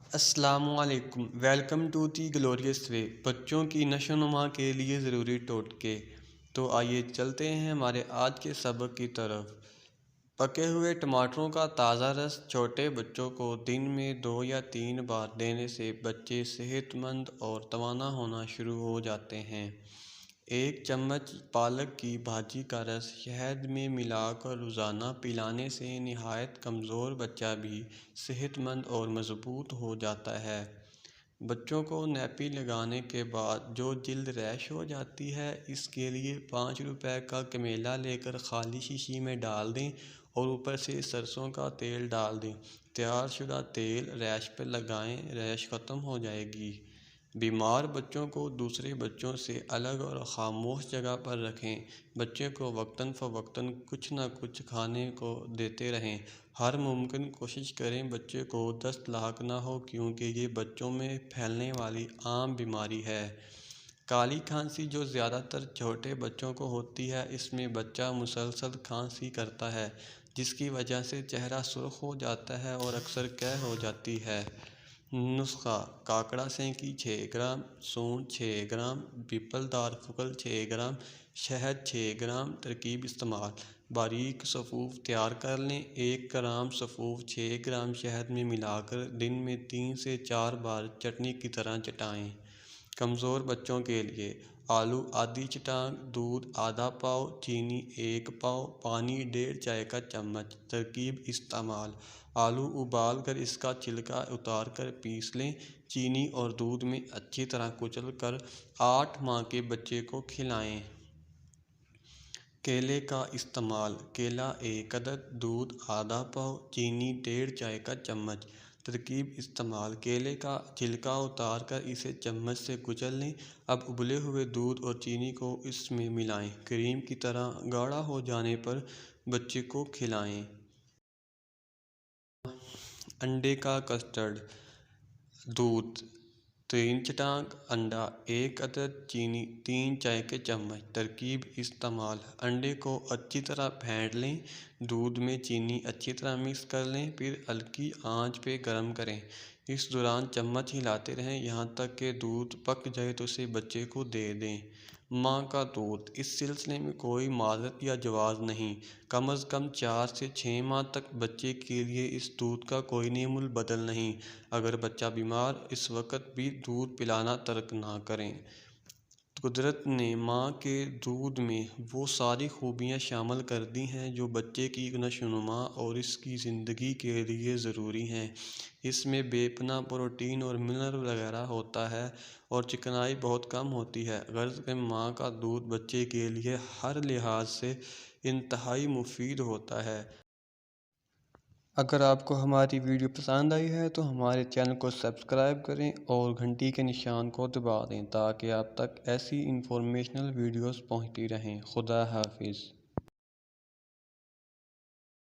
السلام علیکم، welcome to the glorious وے۔ بچوں کی نشو و نما کے لیے ضروری ٹوٹکے۔ تو آئیے چلتے ہیں ہمارے آج کے سبق کی طرف۔ پکے ہوئے ٹماٹروں کا تازہ رس چھوٹے بچوں کو دن میں 2 یا 3 بار دینے سے بچے صحت مند اور توانا ہونا شروع ہو جاتے ہیں۔ 1 چمچ پالک کی بھاجی کا رس شہد میں ملا کر روزانہ پلانے سے نہایت کمزور بچہ بھی صحت مند اور مضبوط ہو جاتا ہے۔ بچوں کو نیپی لگانے کے بعد جو جلد ریش ہو جاتی ہے، اس کے لیے 5 روپے کا کمیلہ لے کر خالی شیشی میں ڈال دیں اور اوپر سے سرسوں کا تیل ڈال دیں۔ تیار شدہ تیل ریش پر لگائیں، ریش ختم ہو جائے گی۔ بیمار بچوں کو دوسرے بچوں سے الگ اور خاموش جگہ پر رکھیں۔ بچے کو وقتاً فوقتاً کچھ نہ کچھ کھانے کو دیتے رہیں۔ ہر ممکن کوشش کریں بچے کو دست لاحق نہ ہو، کیونکہ یہ بچوں میں پھیلنے والی عام بیماری ہے۔ کالی کھانسی جو زیادہ تر چھوٹے بچوں کو ہوتی ہے، اس میں بچہ مسلسل کھانسی کرتا ہے، جس کی وجہ سے چہرہ سرخ ہو جاتا ہے اور اکثر قے ہو جاتی ہے۔ نسخہ: کاکڑا سینکی 6 گرام، سونڈ 6 گرام، پیپل دار پھکل 6 گرام، شہد 6 گرام۔ ترکیب استعمال: باریک سفوف تیار کر لیں۔ 1 گرام سفوف 6 گرام شہد میں ملا کر دن میں 3 سے 4 بار چٹنی کی طرح چٹائیں۔ کمزور بچوں کے لیے: آلو آدھی چٹانک، دودھ آدھا پاؤ، چینی 1 پاؤ، پانی 1.5 چائے کا چمچ۔ ترکیب استعمال: آلو ابال کر اس کا چھلکا اتار کر پیس لیں۔ چینی اور دودھ میں اچھی طرح کچل کر 8 ماہ کے بچے کو کھلائیں۔ کیلے کا استعمال: کیلا 1 عدد، دودھ آدھا پاؤ، چینی 1.5 چائے کا چمچ۔ ترکیب استعمال: کیلے کا چھلکا اتار کر اسے چمچ سے کچل لیں۔ اب ابلے ہوئے دودھ اور چینی کو اس میں ملائیں۔ کریم کی طرح گاڑھا ہو جانے پر بچے کو کھلائیں۔ انڈے کا کسٹرڈ: دودھ 3 چٹانک، انڈا 1 عدد، چینی 3 چائے کے چمچ۔ ترکیب استعمال: انڈے کو اچھی طرح پھینٹ لیں، دودھ میں چینی اچھی طرح مکس کر لیں، پھر ہلکی آنچ پہ گرم کریں۔ اس دوران چمچ ہلاتے رہیں یہاں تک کہ دودھ پک جائے تو اسے بچے کو دے دیں۔ ماں کا دودھ: اس سلسلے میں کوئی معذرت یا جواز نہیں۔ کم از کم 4 سے 6 ماہ تک بچے کے لیے اس دودھ کا کوئی نعم البدل نہیں۔ اگر بچہ بیمار، اس وقت بھی دودھ پلانا ترک نہ کریں۔ قدرت نے ماں کے دودھ میں وہ ساری خوبیاں شامل کر دی ہیں جو بچے کی نشو و نما اور اس کی زندگی کے لیے ضروری ہیں۔ اس میں بے پناہ پروٹین اور منرل وغیرہ ہوتا ہے اور چکنائی بہت کم ہوتی ہے۔ غرض کہ ماں کا دودھ بچے کے لیے ہر لحاظ سے انتہائی مفید ہوتا ہے۔ اگر آپ کو ہماری ویڈیو پسند آئی ہے تو ہمارے چینل کو سبسکرائب کریں اور گھنٹی کے نشان کو دبا دیں تاکہ آپ تک ایسی انفارمیشنل ویڈیوز پہنچتی رہیں۔ خدا حافظ۔